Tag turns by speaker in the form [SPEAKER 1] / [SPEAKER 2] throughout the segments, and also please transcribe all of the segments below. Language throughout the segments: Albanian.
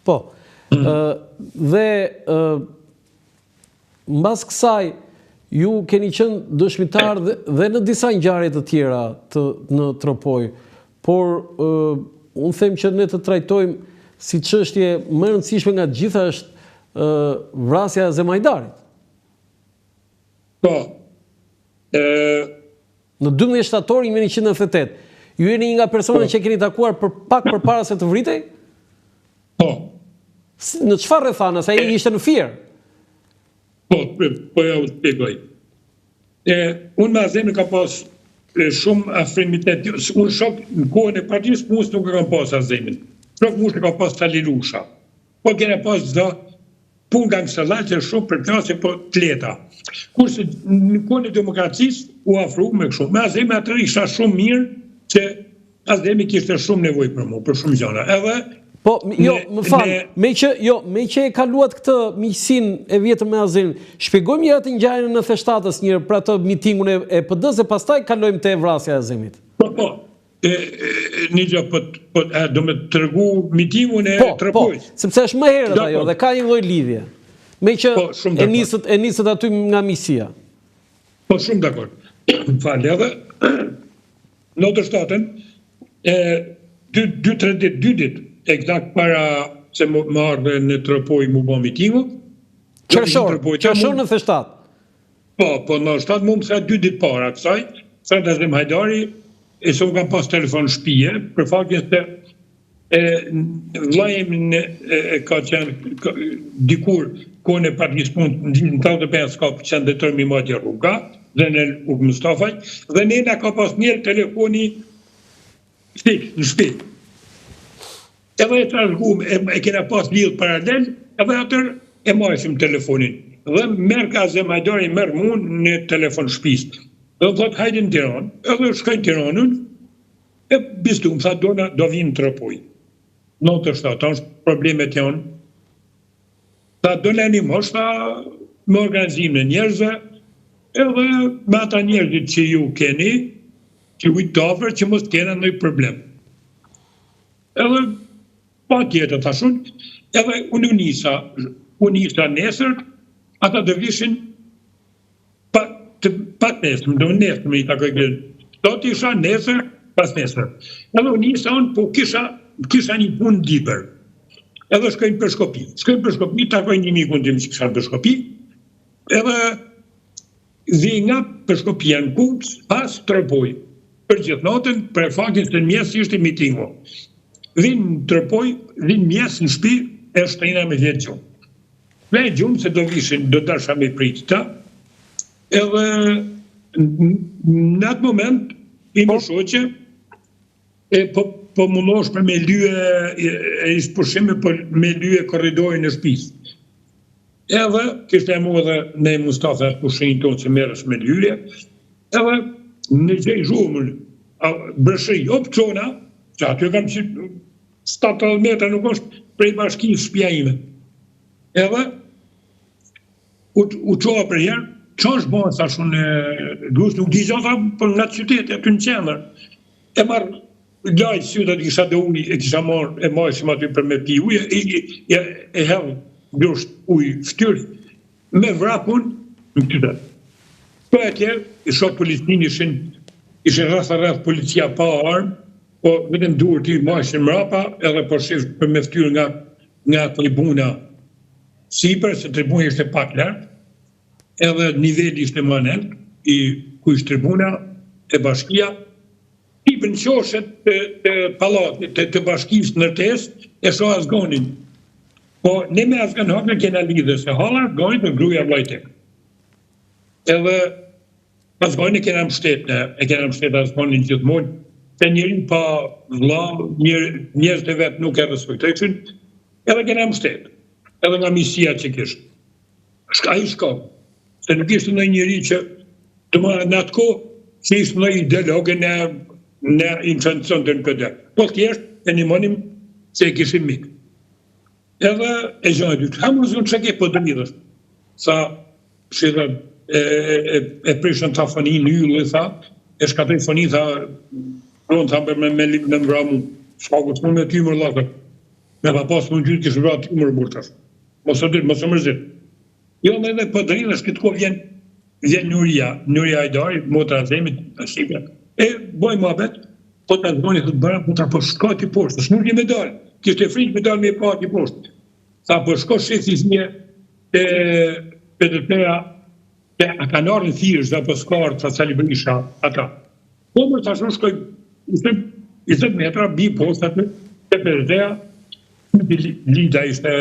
[SPEAKER 1] Po. Dhe mbas kësaj, ju keni qenë dëshmitar dhe në disa ngjarje të tjera në Tropoj, por unë them që ne të trajtojmë si çështje më e rëndësishme nga të gjitha është vrasja e Zemajdarit.
[SPEAKER 2] Po.
[SPEAKER 1] Në 12 shtator 1998, ju jeni një nga personat që keni takuar pak përpara se të vritej?
[SPEAKER 2] Po.
[SPEAKER 1] Në çfarë rrethana, sa ai ishte në Fier?
[SPEAKER 2] Po ja u shpjegoj. Unë me Azemin ka pas shumë afrimitet. Unë shok në kohën e partisë mus nuk e kam pas Azemin. Shok mus e ka pas Talilusha. Po kene pas çdo punë nga kësalla që shumë për klasë po të leta. Kurse në kohën e demokracisë u afru me kështu. Me Azemin atëherë isha shumë mirë që Azemi kishte shumë nevojë për mua, për shumë gjëra. Edhe
[SPEAKER 1] po, jo, më falë, me që e kaluat këtë miqësinë e vjetër me Azemin, shpjegojmë një atë ngjarjen në 97-ës njërë për atë mitingun e PD-s e pastaj kalojmë te vrasja e Azemit.
[SPEAKER 2] Po, një gjë, do me të tregu mitingun e Tropojës.
[SPEAKER 1] Po, sepse është më herët ajo dhe ka një lloj lidhje. Me që e nisët aty nga miqësia.
[SPEAKER 2] Po, shumë dakord. Falë, edhe në të shtatën, 2-3 ditë, eksakt para se më ardhe në Tropoj më bo mitingu.
[SPEAKER 1] Qershor në 97.
[SPEAKER 2] Po, në 7 më thra 2 ditë para kësaj, sa të Zemhajdari, e se më kam pas telefon shpije, për faktin se vlajem ka qenë dikur kone partisë punë në 85 ka qenë detërmi Matja Rruga, dhe në Uk Mustafaj, dhe nëna ka pas njërë telefoni fik në shtëpi. Edhe e trashëguam, e kena pas lidhë paralel, edhe atër e marrësim telefonin. Dhe merë ka Zemhajdari merë mund në telefon shtëpisë. Dhe më thotë, hajde në Tiranë, edhe shkojnë Tiranën, e bistuam, tha do vinë në Tropoj. 97, është problemet janë. Tha do leni mosh, tha me organizim në njerëzve, edhe me ata njerëzit që ju keni, që ujtë të ofër që mos kena nëj problem. Edhe pa tjetër, thashun, edhe unë nisa nesër, ata dhe vishin pat nesër, do nesër me i takoj gërën. Do t'isha nesër, pas nesër. Edhe unë nisa unë, po kisha një punë diper. Edhe shkojnë për Shkopi. Shkojnë për Shkopi, takoj një mikun tim që kisha për Shkopi, edhe dhe nga për Shkopi janë kupës, pas Tropoj. Për gjithë natën, për faktin se në mjesë ishte mitingu. Vinë në Tropoj, vinë mjesë në shpi, e shtajna me vjetë gjumë. Me gjumë se do vishin, do dasha me pritë ta, edhe në atë moment, i më shoqe, po mundosh për me lyë, e ishtë përshime për me lyë korridorin e shpisë. Edhe, kështë e mu edhe ne Mustafa pushinit tonë që merës me lyje, edhe në gjej zhumën, brëshëri, opciona, që aty kam që 70 metra nuk është prej bashkisë shpia ime. Edhe, u qoha për herë, që është bënë, sa shumë lusë, nuk di gjata për nga të qytetë, aty në qendër. E marë lajtë sytë, kisha dhe unë, e kisha marë, e marëshim aty për me pi ujë, e hellë grusht ujë ftyrë, me vrapun në qytetë. Po e tjerë, i shok policinë ishin rreth policia pa armë, po vetëm duhur ti marëshin mrapa, edhe po shifë për me ftyrë nga tribuna sipër, se tribuna ishte pak lartë, edhe nivelli ishte më nën, ku ishte tribuna e bashkia, i për në qoshet të palatit, të bashkisë në rtes, e shoh Azgonin. Po, ne me Azgon Hokën kena lidhë, se hala Azgonit në gruja vlajtek. Edhe Azgonin e kena mështet Azgonin gjithmonë, se njërin pa vlla, njerëz të vetë nuk e respektojnë, edhe kena mështet, edhe nga misia që kishtë. A i shka, se nuk ishte në njëri që të marrë në atë kohë, që ishte në ideologe në intencion të në PD. Po tjeshtë e një monim se e kishim mikë. Edhe e gjënë e dytë, hamë rëzën që ke po dëmidhës. Sa, shidhe, e prishën të fonin në yllë, tha, e shkatoj fonin, tha, ronë tha me vramu, shkakut mund me ty më rëllakët. Me pa pas më gjytë kishë vratë të mërë burtas. Mos e mërzit. Jo, me edhe për drilës këtë ko vjen Nuria Hajdari, motra Azemit, Shqipja. E boj më abet, po të azmoni të të bërë, po të shko ati poshtë, së nuk një medal, kështë e frikë medal me pa ati poshtë. Tha, po shko shefis një të PDP-a, të akanarën thirës dhe për skarë të Sali Berisha, ata. Po më të ashtu shkoj 20 metra, bi postat të PDP-a, Lida ishte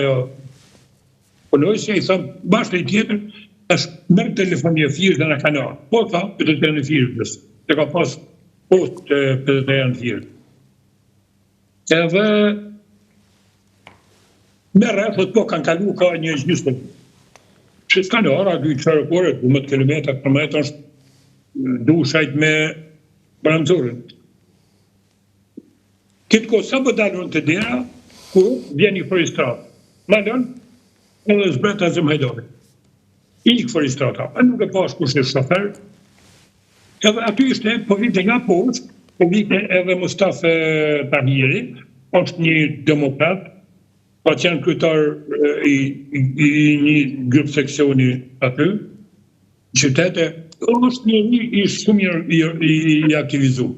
[SPEAKER 2] punojse, i thëmë, bashkë e tjetër, është mërë telefoni e thirës dhe në kanarë. Po tha, PDP në thirës, të ka pas post të PDP në thirës. Edhe me rrethët po kanë kalu ka një gjysmë. Që s'kanara, 2 qërëkore, 12 kilometra për metë është du shajt me Bramzorën. Këtë ko sa bëdalon të dera, ku vjen i foristratë. Ma lënë, edhe zbret Azem Hajdari. Ikë foristrata, a nuk e pas kush e shofer, edhe aty ishte, po vite nga poshtë, po vite edhe Mustafa Tahiri, është një demokrat, pa qenë kryetar i një grup seksioni aty, qytete, është një i shumë i aktivizu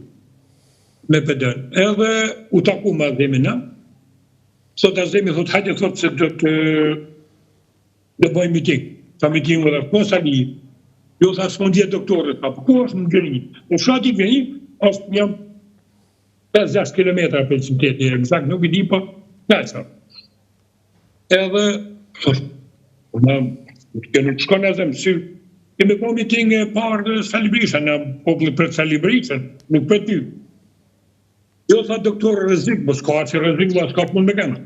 [SPEAKER 2] me PD-n. Edhe u taku me Azemina, sot Azemi thot, hajde thot se do bëjmë miting. Ta miting më dhe, po Sali, jo tha s'mon djetë doktorët, pa, ku është në Gjeni? Në shati Gjeni, është një 5-6 kilometra për qyteti, exact, nuk i di, pa, nësa. Edhe, në shkon e zemë, si, kemi po miting e parë dhe Sali Berisha, në populli për Sali Berisha, nuk për ty. Jo tha doktorë rrezik, bo s'ka që rrezik, bo s'ka pun me këna.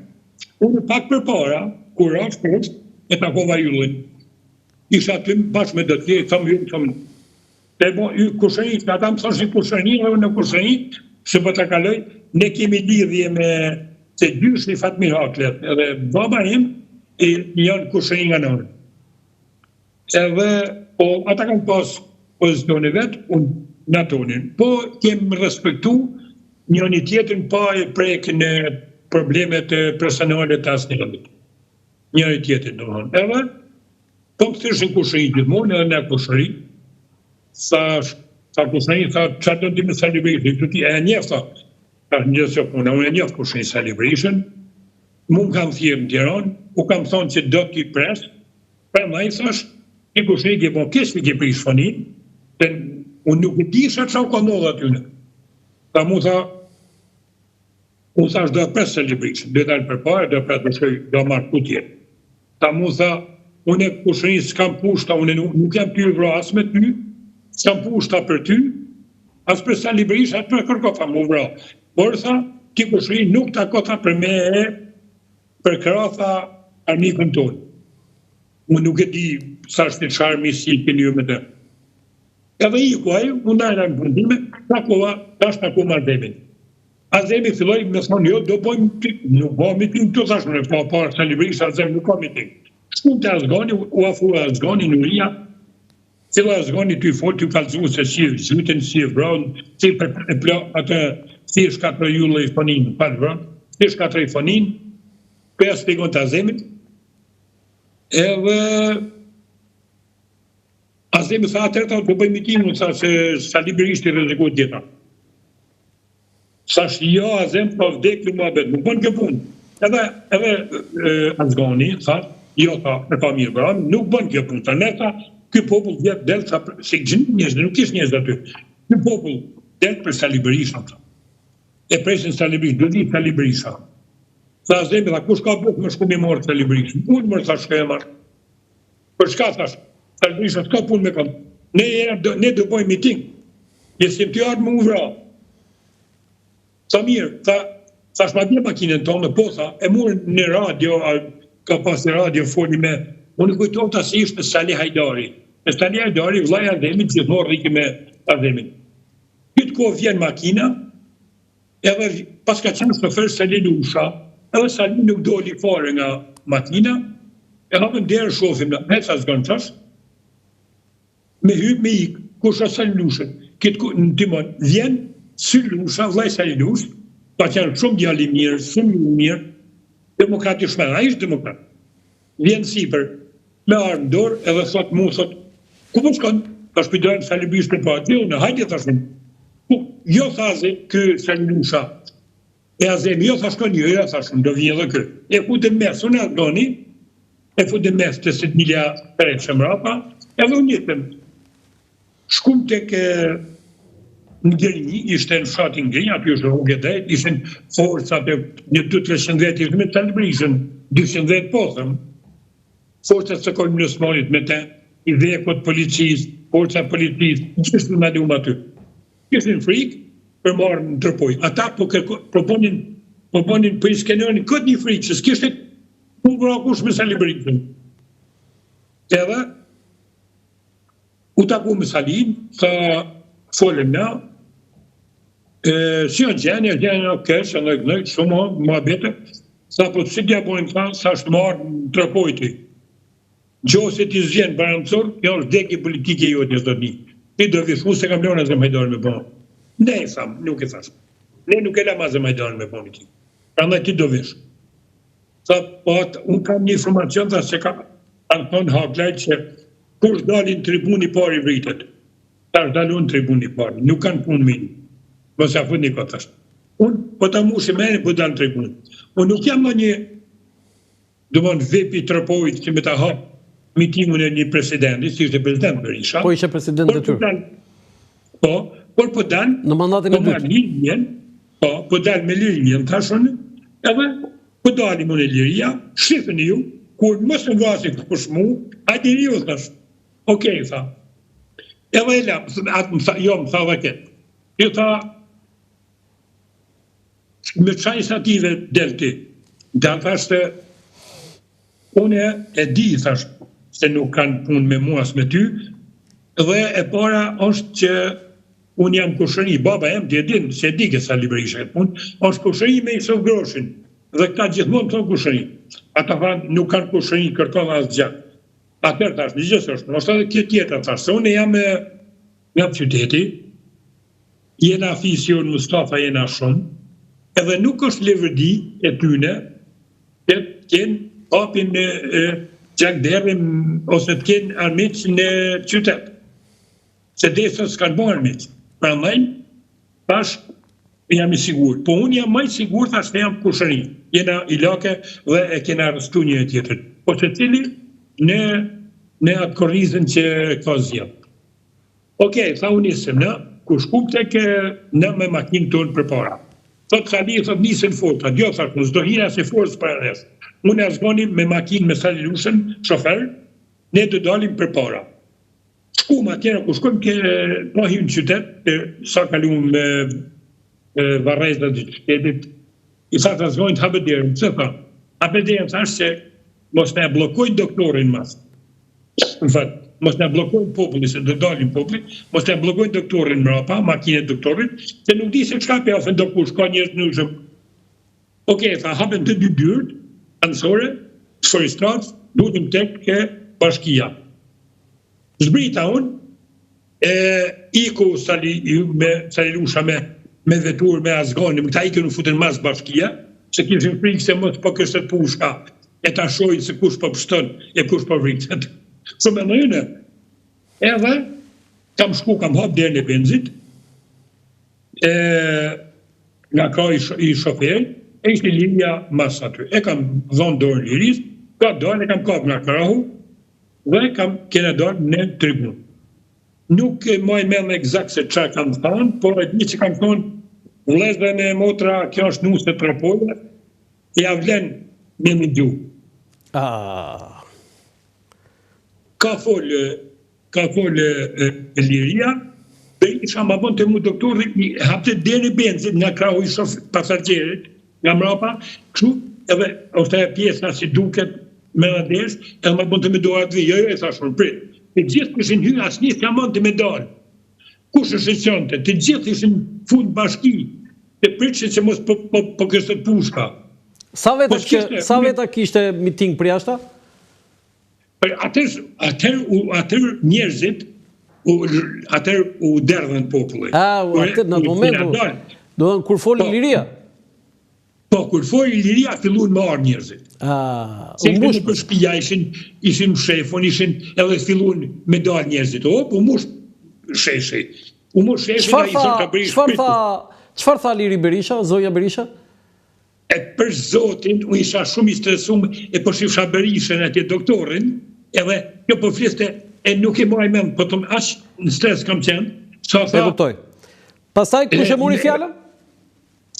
[SPEAKER 2] Unë pak për para, kur është post, e takova Jullin. Isha aty bashkë me dëtje, thëmë, e bo, kushënit, ata më thoshin kushënit, dhe në kushënit, se po të kaloj, ne kemi lidhje me se gjyshni Fatmir Haklet, edhe baba im, janë kushënit nga nërë. Edhe, po, ata kanë pas pozicioni vetë, unë në tonin. Po, kemë respektu njëni tjetën pa e prejkë në problemet personale të asë njëllit. Njëri tjetën, do mënë. Edhe, po më thyshin kushënit gjithmonë, edhe në kushëri, sa kushënit, sa që do të me Sali Berishin, që ti e njef, ta njësë jo puna, unë e njef kushënit Sali Berishin, mu më kam thirë në Tiran, u kam thonë që do t'i pres, për më i thash, i kushënit e po kesë ke prish fonin, unë nuk e di sa që ka ndodhë atyne. Ta mu tha, unë thash do pres Sali Berishin, do dalë për pare, do pres bëshkoj, do marrë ku tjetë. Ta mu tha, unë e kushënit s'kam pushta, unë nuk jam ty vro as me ty, s'kam pushta për ty, as për Sali Berisha, atë për kërkota mu vro. Por tha, ti kushënit nuk ta kota për me e për kërata armikën tonë. Unë nuk e di sa është një qarë misi për një me të. Edhe i kuaj, unë najra në pëndime, ta është ako Azemi. Azemi filloj me thonë, jo, do bojmë miting, nuk bojmë miting, të thashme në pa parë Sali Berisha, Azemi nuk ka miting. Shkum të Azgani, u afua Azgani, Nuria, cila Azgani t'y fol, t'y kalzu se si zhyten, si vron, si atë si shkatra julle i fonin, pa të vron, si shkatra i fonin, për e spjegon të Azemit, edhe Azemi tha atërta, të bëjmë mitingu, sa se Sali Berisha t'i rezikot djeta. Sa shë jo, Azem, pa vdekli mua bet, nuk bënë këpun. Edhe Azgani, tha, jo, tha, e ka mirë bërë, nuk bënë kjo punë, ta ne tha, kjo popull vjetë delë, tha, se gjënë njëzë, nuk ishë njëzë aty, kjo popull delë për Sali Berisha, tha. E presin Sali Berisha, do di Sali Berisha. Tha Azemi, tha, kush ka bëtë më shku mi morë Sali Berisha? Unë mërë, tha, shka e marë. Për shka, tha, Sali Berisha, s'ka punë me kam. Ne do bojmë miting, jesim të jarë më uvra. Sa mirë, tha shma bje makinën tonë, po tha, e murë në radio, ka pas në radio foli me, unë kujtojnë të si ishte Sali Hajdari. E Sali Hajdari, vlaj Azemit, gjithmorë rriki me Azemit. Këtë ko vjen makina, edhe pas ka qenë shofer Sali Lusha, edhe Sali nuk doli fare nga makina, e hapën derë shofim në heca zgonë qash, me hypë me ikë, kusha Sali Lusha. Këtë në timon, vjen Sali Lusha, vlaj Sali Lusha, ka qenë shumë djali mirë, shumë mirë, demokrat i shmend, ai është demokrat. Vjen sipër me armë dorë edhe thot mu, ku po shkon? Tash pëjdojnë Salibish për parti, unë hajde thashun. Jo thaze kë Salilusha, e azemi, jo thashkon, jo thashun, do vjen edhe kë. E futën mes, unë Aldoni, e futën mes të 7.000 përre mrapa, edhe unë jetëm. Shkum tek në Gjerni, ishte në fshatin Gjerni, aty është rrugë e drejt, ishte forcat e një 200-300 vjet, ishte me Salibishën, 210 pothëm, forcat së komunizmit me të, i vekot policisë, forca policisë, gjithë në adhum aty. Kishin frikë për marrë në tërpoj. Ata proponin për iskenerin këtë një frikë, që s'kishte ku vrakush me Salibishën. Edhe, u taku me Salin, tha folëm na, si o gjenja kesh, në gënëjt, shumë ma bete, sa po të si dja bojnë tha, sa është marrë në tërpojti. Gjose ti zgjen barancor, kjo është deki politike jote sot një. Ti do vish, mu se kam lona zë majdorë me bon. Ne e tham, nuk e thash. Ne nuk e lama zë majdorë me bon i ti. Pra ndaj ti do vish. Tha, po atë, unë kam një informacion, tha se ka Anton Haklajt që kush dalin tribuni pari vritet. Ta është dalun tribuni pari, nuk kanë punë minë. Mos ja fut një këtë ashtë. Unë, po ta mushi mene, po dalë tribuni. Unë nuk jam në një, do më në vepi tërpojit që me ta hapë mitimun e një presidenti, si ishte president Berisha.
[SPEAKER 1] Po ishe president dhe tyrë.
[SPEAKER 2] Po, por po dalë,
[SPEAKER 1] në mandatin e dytë.
[SPEAKER 2] Po dalë me lirinjen, thashën, edhe po dalë më në liria, shifën ju, kur mos në vasi këpush mu, hajde ju, thash. Okej, tha. Edhe e la, atë më tha, jo, më tha dhe këtë. Jo tha, me qa inisiative delti, dhe thashtë, une e di, thash, se nuk kanë punë me mua as me ty, dhe e para është që unë jam kushëri, baba jem të edin, se e di ke Salibrisha këtë punë, është kushëri me i sëv groshin, dhe këta gjithmonë të kushëri. Ata thanë, nuk kanë kushëri, kërkon asë gjatë. Atër thash, një gjithë është, nështë edhe kjo tjetër, thash, se unë jam nga qyteti, jena Fision Mustafa, jena shumë, edhe nuk është levërdi e tyne, që t'kenë hapin gjakderim, ose t'kenë armiq në qytet. Se desën s'kanë bo armiq. Pra mëjnë, tash, jam i sigur. Po unë jam maj sigur, tash ne jam kushëri. Jena i lake dhe e kena arrestu një e tjetër. Po që cili në atë korrizën që ka zjep. Okej, tha unë isëm, në, ku shkup të ke në me makinë tonë për para. Thot Khali, thot nisën fota, djo thash, në zdo hira se forës për arrest. Unë e zgonim me makinë me Salilushën, shofer, ne të dalim për para. Shkum atjera, ku shkum ke pohim në qytet, sa kalum me varrezat të qytetit, i tha të zgojnë të habederën, që tha, habederën thash që mos ne blokojnë doktorin mas. Në fatë, mos ne blokojnë populli, se të dalim populli, mos ne blokojnë doktorin mrapa, makinë e doktorin, se nuk di se qka pe ofën do kush, ka njërës në shumë. Okej, tha, hapen të dy dyrët, anësore, forestrat, duhet tek ke bashkia. Zbrita unë, iku Salilusha me vetur, me azgonim, këta iku në futën mas bashkia, se kishin frikë se mos po kështet pushka, e ta shojnë se kush po pështon, e kush po vrikët. Shumë e nëjënë, edhe, kam shku, kam hap dherën e benzit, nga ka i shoferit, e ishte linja mas aty. E kam dhonë dorën liris, ka dorën, e kam kap nga krahu, dhe kam kena dorën në tribun. Nuk moj me në egzakt se qa kam thonë, por e një që kam thonë, vlezën e motra, kjo është nusë të trapojë, e avlen me një gju. Ka folë liria, dhe isha ma bon të mu doktor dhe i hapte deri benzit nga krahu i pasagjerit, nga mrapa, kështu, edhe ose e pjesë si duket me në desh, edhe ma bon të me dorat vi, jo, e thashur, prit. Të gjithë këshin hy, asë një s'ja mund të me dalë. Kush është e qënte? Të gjithë ishin fund bashki, të pritëshe që mos po kështet pushka.
[SPEAKER 1] Sa veta kishte miting për jashta?
[SPEAKER 2] Atër njerëzit, atër u derdhen populli.
[SPEAKER 1] Atër në momentu, do dhe kur foli liria?
[SPEAKER 2] Po, kur fori liria, fillun me arë njerëzit. Se në për shpia ishin shefon, ishin edhe fillun me dalë njerëzit. O, po mush sheshe. U mush sheshe nga isën ka bërë
[SPEAKER 1] Çfarë tha Liri Berisha, Zoja Berisha?
[SPEAKER 2] E për zotin, u isha shumë i stresum, e po shifsha Berishën atje doktorin, edhe kjo po fliste, e nuk e moj men, po të më ashtë në stres kam qenë.
[SPEAKER 1] E kuptoj. Pastaj, kush e mori fjallën?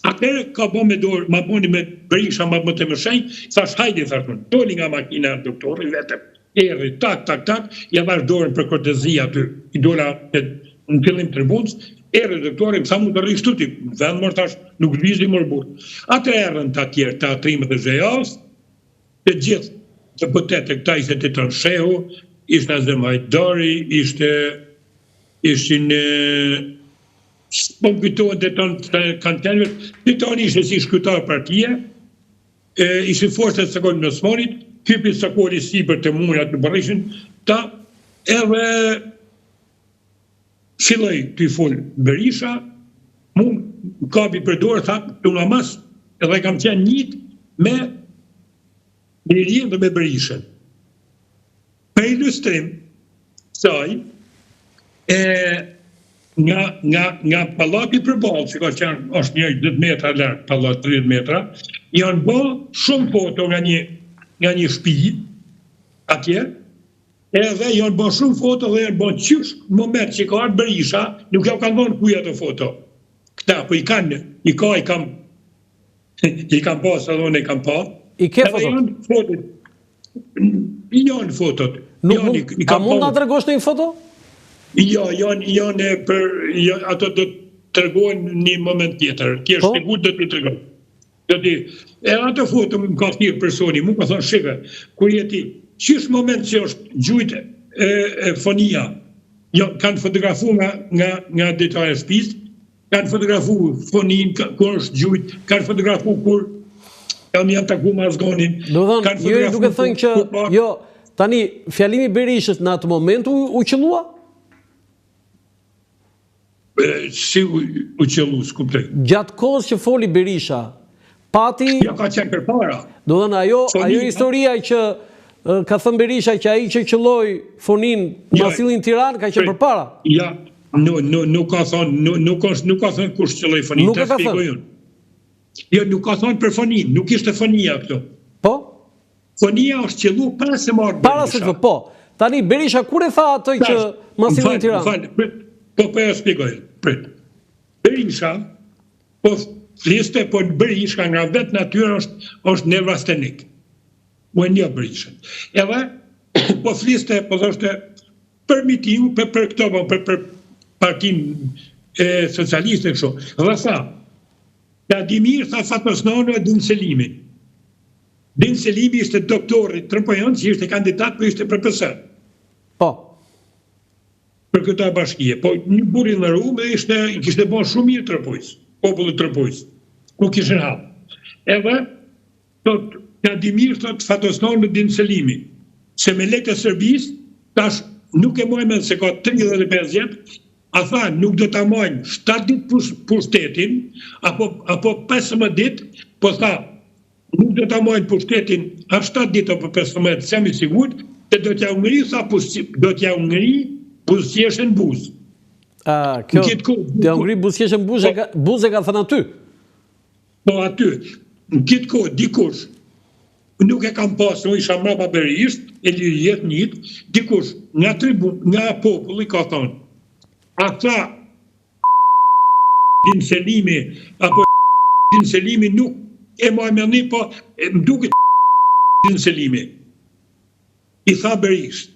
[SPEAKER 2] Atëherë ka bo me dorë, ma boni me Berisha, ma më të më shenjë, thash hajdi, thashun, doli nga makina doktori, vetëm, erri, tak, ja vash dorën për kortezia aty, i dola në fillim tribunës, erë doktori, sa mu të rrishtu ti, vend mërë tash, nuk vizdi mërë burë. Atë erën të atjerë, të atrimet e zhejas, të gjithë të pëtet e këta ishte të të nshehu, ishte Azem Hajdari, ishin, po më kujtohen të të kanë tenve, të tonë ishte si shkytar partije, ishin forset së kodë në Osmanit, hypin së kodë i si për të munat në Berishin, ta edhe filloj të i full Berisha, mu kapi për dorë, tha, të nga mas, edhe kam qenë njët me Lirin dhe me Berishën. Për ilustrim, saj, nga pallati për balë, që ka qenë, është një 10 metra lartë, pallat 30 metra, janë bo shumë foto nga një shtëpi, atje, edhe janë bërë shumë foto dhe janë bërë qysh moment që ka arë Berisha, nuk ja kanë dhënë kuja të foto. Këta, po i kam pas, edhe unë i kam pa.
[SPEAKER 1] I ke fotot?
[SPEAKER 2] Janë fotot.
[SPEAKER 1] A mund nga të regosh në një foto?
[SPEAKER 2] Jo, janë për, ato do të tërgojnë një moment tjetër. Kje shpikur do të tërgojnë. E ato foto më ka thirë personi, mu ka thonë shive, kur jeti, qysh moment që është gjujt fonia, kanë fotografu nga detare shtëpisë, kanë fotografu fonin, kur është gjujt, kanë fotografu kur janë taku mazgonin.
[SPEAKER 1] Do dhënë, jo duke thënë që, jo, tani, fjalimi Berishës në atë moment u qëllua?
[SPEAKER 2] Si u qëllu, s'kuptoj.
[SPEAKER 1] Gjatë kohës që foli Berisha, pati...
[SPEAKER 2] Ja ka qenë për para.
[SPEAKER 1] Do dhënë, ajo historia që ka thënë Berisha që ai që qëlloi fonin Masillin Tiranë ka qenë përpara.
[SPEAKER 2] Ja, nuk ka thënë kush qëlloi fonin.
[SPEAKER 1] Nuk ka thënë.
[SPEAKER 2] Jo, nuk ka thënë për fonin, nuk ishte fonia këto.
[SPEAKER 1] Po?
[SPEAKER 2] Fonia është qëllu para se marrë Berisha.
[SPEAKER 1] Para se po. Tani Berisha kur e tha atë që Masillin Tiranë?
[SPEAKER 2] Po e shpjegoj. Berisha po fliste, po Berisha nga vetë natyra është nevrastenik. Mu e një Berishën. Edhe, po fliste, po thoshte, për mitingu, për këto, për partin socialiste, kësho. Dhe tha, Vladimir tha Fatosnano e Din Selimi. Din Selimi ishte doktori Trëmpojan, që ishte kandidat, për ishte për PS.
[SPEAKER 1] Po.
[SPEAKER 2] Për këta bashkije. Po, një burin në Rume i kishte bon shumë mirë Trëmpojës, popullit Trëmpojës, ku kishin hapë. Edhe, thot, Vladimir thot Fatosnano e Din Selimi, se me lekë e Serbis, tash nuk e mojme se ka 35 jetë, a tha, nuk do të mojnë 7 ditë pushtetin, apo 15 ditë, po tha, nuk do të mojnë pushtetin a 7 ditë apo 15 ditë, sem i sigurt, të do t'ja ngri, tha, do t'ja ngri buzëqeshën buzë.
[SPEAKER 1] Kjo, t'ja ngri buzëqeshën buzë e ka thënë aty?
[SPEAKER 2] Po aty, në kitë kohë, dikush, nuk e kam pasë, në isha mrapa Berisht, e lijet njët, dikush, nga populli ka thonë, a tha Din Selimi, apo Din Selimi nuk e mojë me një, po më duke Din Selimi. I tha Berisht,